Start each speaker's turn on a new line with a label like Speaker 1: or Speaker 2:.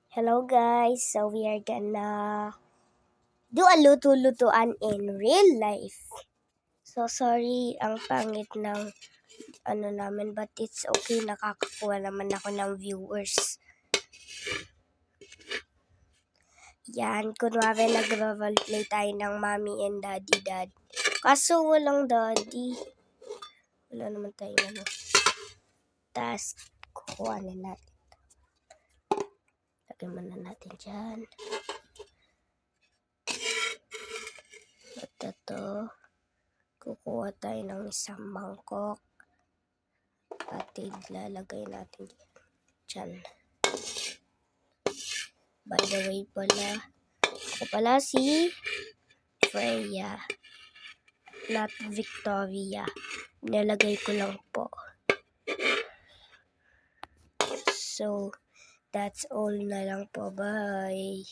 Speaker 1: Hello guys, so we are gonna do a luto-lutuan in real life. So sorry, ang pangit ng namin, but it's okay, nakakakuha naman ako ng viewers. Yan, kunwari nagro-roleplay tayo ng mommy and daddy. Kaso walang daddy. Wala naman tayong task. Kukuhanin natin. Lagyan muna natin dyan. At ito, kukuha tayo ng isang mangkok. At ilalagay natin dyan. By the way pala, ako pala si Freya, not Victoria. Nilagay ko lang po. So, that's all na lang po. Bye!